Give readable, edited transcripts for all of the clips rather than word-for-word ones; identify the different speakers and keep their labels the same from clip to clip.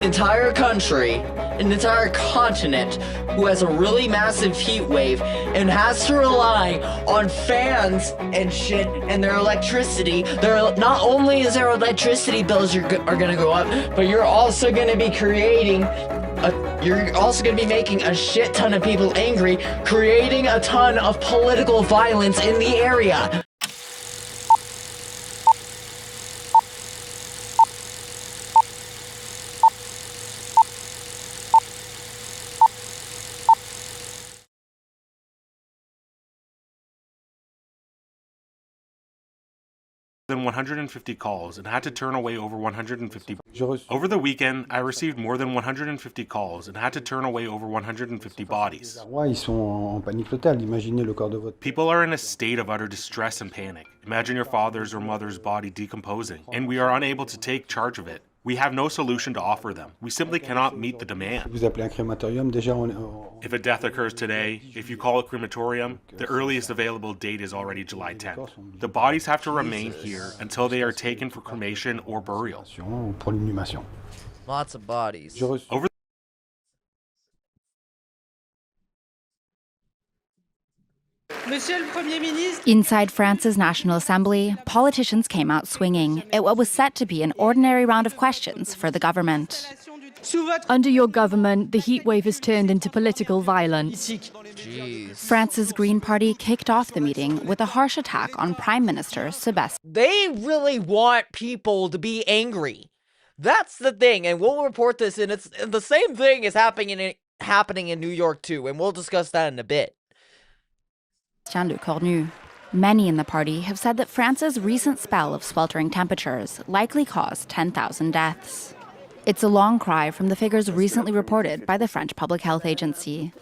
Speaker 1: entire country, an entire continent who has a really massive heat wave and has to rely on fans and shit and their electricity. Not only is their electricity bills are gonna go up, but you're also gonna be making a shit ton of people angry, creating a ton of political violence in the area.
Speaker 2: Than 150 calls and had to turn away over 150. Over the weekend, I received more than 150 calls and had to turn away over 150 bodies. People are in a state of utter distress and panic. Imagine your father's or mother's body decomposing, and we are unable to take charge of it. We have no solution to offer them. We simply cannot meet the demand. If a death occurs today, if you call it crematorium, the earliest available date is already July 10th. The bodies have to remain here until they are taken for cremation or burial.
Speaker 3: Lots of bodies.
Speaker 4: Inside France's National Assembly, politicians came out swinging at what was set to be an ordinary round of questions for the government.
Speaker 5: Under your government, the heatwave has turned into political violence.
Speaker 3: Jeez.
Speaker 4: France's Green Party kicked off the meeting with a harsh attack on Prime Minister Sébastien.
Speaker 3: They really want people to be angry. That's the thing, and we'll report this, and it's the same thing is happening in New York too, and we'll discuss that in a bit.
Speaker 4: Many in the party have said that France's recent spell of sweltering temperatures likely caused 10,000 deaths. It's a long cry from the figures recently reported by the French Public Health Agency.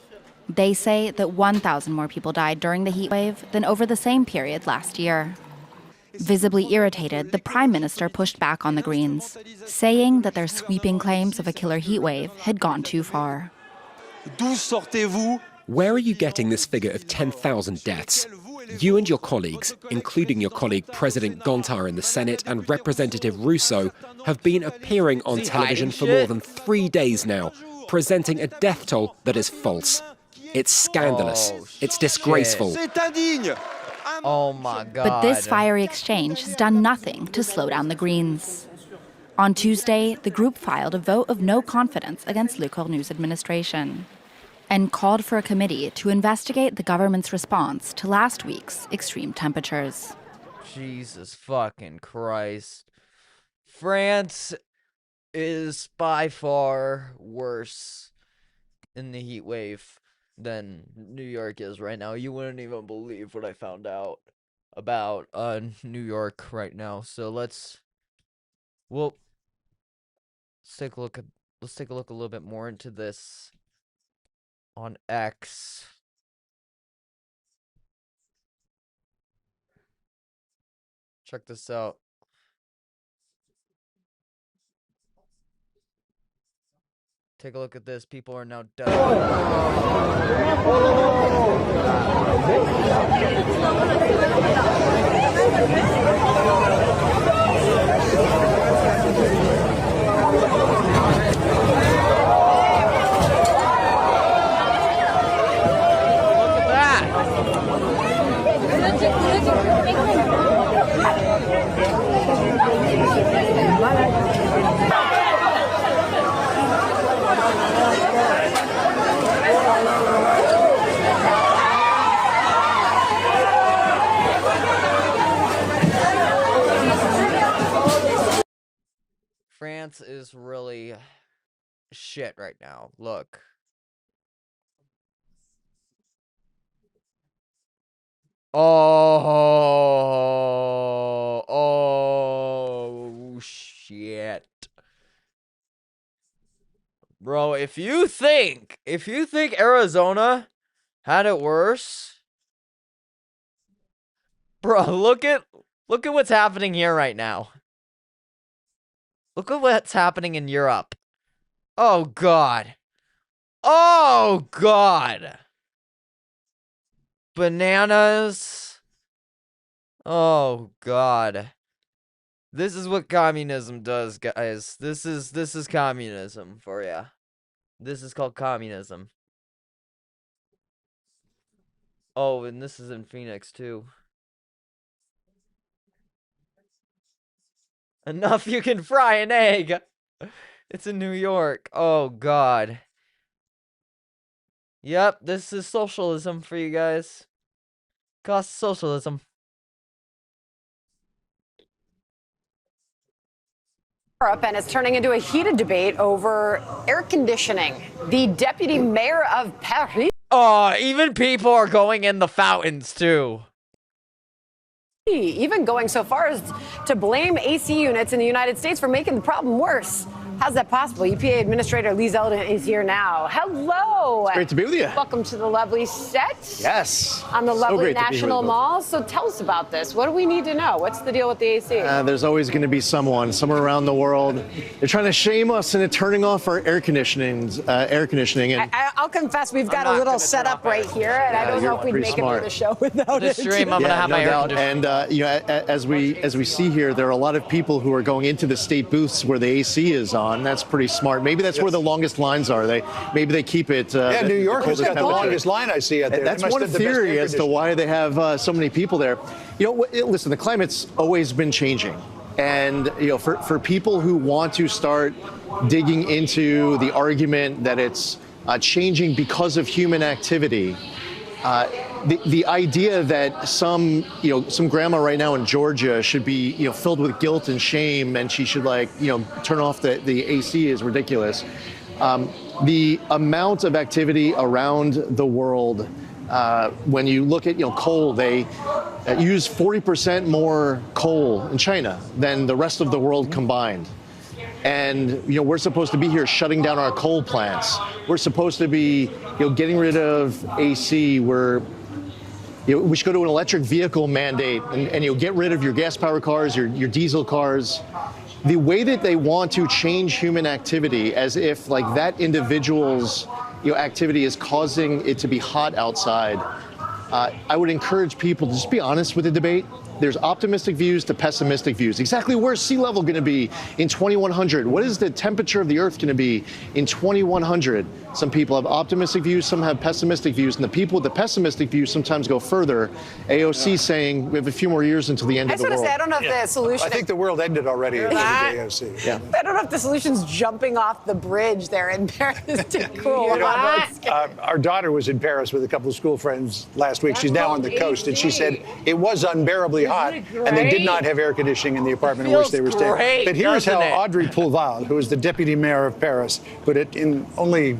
Speaker 4: They say that 1,000 more people died during the heatwave than over the same period last year. Visibly irritated, the Prime Minister pushed back on the Greens, saying that their sweeping claims of a killer heatwave had gone too far.
Speaker 6: Where are you getting this figure of 10,000 deaths? You and your colleagues, including your colleague President Gontard in the Senate and Representative Rousseau, have been appearing on television for more than 3 days now, presenting a death toll that is false. It's scandalous. It's disgraceful.
Speaker 3: Oh my God.
Speaker 4: But this fiery exchange has done nothing to slow down the Greens. On Tuesday, the group filed a vote of no confidence against Le Cornu's administration and called for a committee to investigate the government's response to last week's extreme temperatures.
Speaker 3: Jesus fucking Christ. France is by far worse in the heat wave than New York is right now. You wouldn't even believe what I found out about New York right now. So let's take a look a little bit more into this on X. Check this out. Take a look at this. People are now dying. France is really shit right now. Look. Oh shit. Bro, if you think Arizona had it worse, bro, look at what's happening here right now. Look at what's happening in Europe. Oh God. Oh God. Bananas. Oh God. This is what communism does, guys. This is communism for ya. This is called communism. Oh, and this is in Phoenix too. Enough, you can fry an egg. It's in New York. Oh God. Yep, this is socialism for you guys. Cost socialism.
Speaker 7: Europe, and it's turning into a heated debate over air conditioning. The deputy mayor of Paris.
Speaker 3: Oh, even people are going in the fountains too.
Speaker 7: Even going so far as to blame AC units in the United States for making the problem worse. How's that possible? EPA Administrator Lee Zeldin is here now. Hello.
Speaker 8: It's great to be with you.
Speaker 7: Welcome to the lovely set.
Speaker 8: Yes.
Speaker 7: On the lovely
Speaker 8: great to be here
Speaker 7: National
Speaker 8: with you.
Speaker 7: Mall. So tell us about this. What do we need to know? What's the deal with the AC?
Speaker 8: There's always going to be someone, somewhere around the world. They're trying to shame us into turning off our air conditioning. And
Speaker 7: I'll confess, we've got a little setup right here, and I don't know if we'd
Speaker 8: pretty
Speaker 7: make it
Speaker 8: smart.
Speaker 7: to the show without
Speaker 3: The
Speaker 7: it.
Speaker 3: stream, I'm gonna have my air
Speaker 8: doubt.
Speaker 3: conditioner.
Speaker 8: And you know, as we see here, there are a lot of people who are going into the state booths where the AC is on. That's pretty smart. Maybe that's where the longest lines are. Maybe they keep it.
Speaker 9: Yeah, New York has
Speaker 8: coldest
Speaker 9: got the
Speaker 8: temperature.
Speaker 9: longest line I see out there.
Speaker 8: That's
Speaker 9: They must
Speaker 8: one
Speaker 9: have the best
Speaker 8: theory
Speaker 9: air
Speaker 8: as to
Speaker 9: conditioning.
Speaker 8: why they have so many people there. You know, listen, the climate's always been changing. And, you know, for people who want to start digging into the argument that it's changing because of human activity, the idea that some grandma right now in Georgia should be, filled with guilt and shame and she should turn off the AC is ridiculous. The amount of activity around the world, when you look at coal, they use 40% more coal in China than the rest of the world combined. And we're supposed to be here shutting down our coal plants. We're supposed to be getting rid of AC. We should go to an electric vehicle mandate and get rid of your gas-powered cars, your diesel cars. The way that they want to change human activity, as if that individual's activity is causing it to be hot outside. I would encourage people to just be honest with the debate. There's optimistic views to pessimistic views. Exactly where's sea level going to be in 2100? What is the temperature of the Earth going to be in 2100? Some people have optimistic views, some have pessimistic views, and the people with the pessimistic views sometimes go further. AOC saying we have a few more years until the end of the world.
Speaker 7: I don't know if the solution.
Speaker 9: I think the world ended already at the end of the AOC.
Speaker 8: Yeah.
Speaker 7: I don't know if the solution's jumping off the bridge there in Paris to cool.
Speaker 9: Our daughter was in Paris with a couple of school friends last week. She's now on the coast, and she said it was unbearably hot, and they did not have air conditioning in the apartment in which they were staying.
Speaker 3: Great,
Speaker 9: but here's how
Speaker 3: doesn't it?
Speaker 9: Audrey Pulval, who is the deputy mayor of Paris, put it in only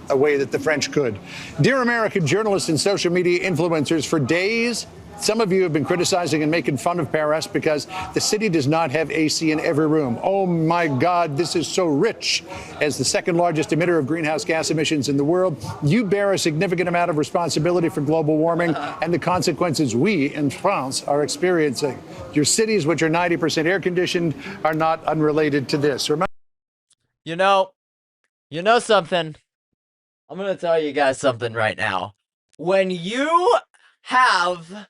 Speaker 9: a way that the French could. Dear American journalists and social media influencers, for days, some of you have been criticizing and making fun of Paris because the city does not have AC in every room. Oh my God, this is so rich. As the second largest emitter of greenhouse gas emissions in the world, you bear a significant amount of responsibility for global warming and the consequences we in France are experiencing. Your cities, which are 90% air conditioned, are not unrelated to this.
Speaker 3: You know something. I'm gonna tell you guys something right now. When you have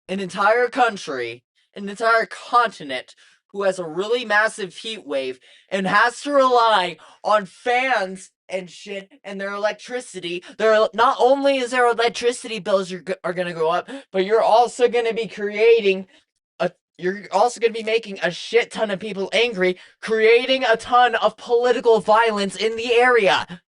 Speaker 3: an entire country, an entire continent who has a really massive heat wave and has to rely on fans and shit and their electricity, not only is their electricity bills are gonna go up, but you're also gonna be making a shit ton of people angry, creating a ton of political violence in the area.